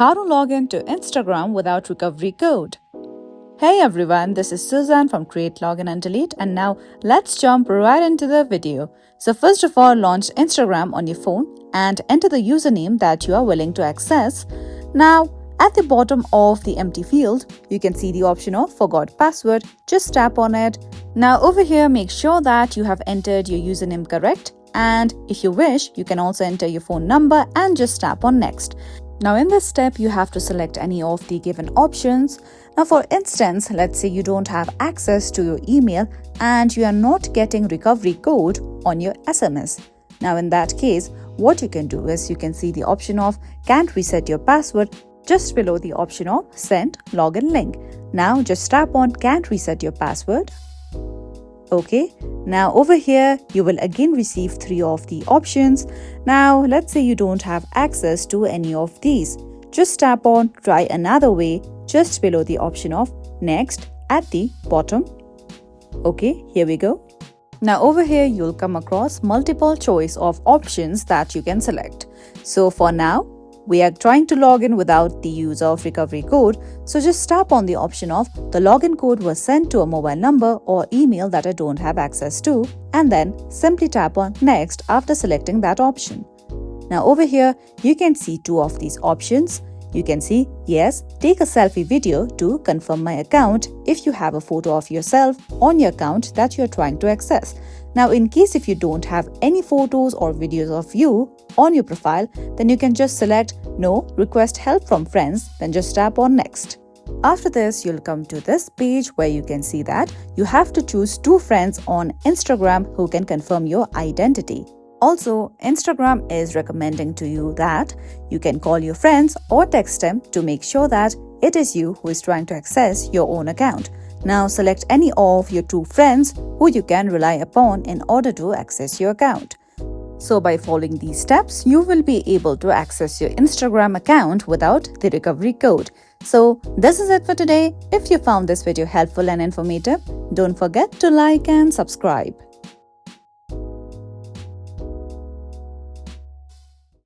How to log into Instagram without recovery code. Hey everyone, this is Suzanne from Create Login and Delete, and now let's jump right into the video. So first of all, launch Instagram on your phone and enter the username that you are willing to access. Now at the bottom of the empty field, you can see the option of Forgot Password. Just tap on it. Now over here, make sure that you have entered your username correct, and if you wish, you can also enter your phone number and just tap on Next. Now in this step, you have to select any of the given options. Now for instance, let's say you don't have access to your email and you are not getting recovery code on your SMS. Now in that case, what you can do is you can see the option of Can't Reset Your Password just below the option of Send Login Link. Now just tap on Can't Reset Your Password. Okay, now over here you will again receive 3 of the options. Now let's say you don't have access to any of these. Just tap on Try Another Way just below the option of Next at the bottom. Okay, here we go. Now over here you'll come across multiple choice of options that you can select. So for now, we are trying to log in without the use of recovery code, so just tap on the option of the login code was sent to a mobile number or email that I don't have access to, and then simply tap on Next after selecting that option. Now over here, you can see 2 of these options. You can see, yes, take a selfie video to confirm my account if you have a photo of yourself on your account that you are trying to access. Now in case if you don't have any photos or videos of you on your profile, then you can just select No, request help from friends, then just tap on Next. After this, you'll come to this page where you can see that you have to choose 2 friends on Instagram who can confirm your identity. Also, Instagram is recommending to you that you can call your friends or text them to make sure that it is you who is trying to access your own account. Now select any of your 2 friends who you can rely upon in order to access your account. So by following these steps, you will be able to access your Instagram account without the recovery code. So this is it for today. If you found this video helpful and informative, don't forget to like and subscribe.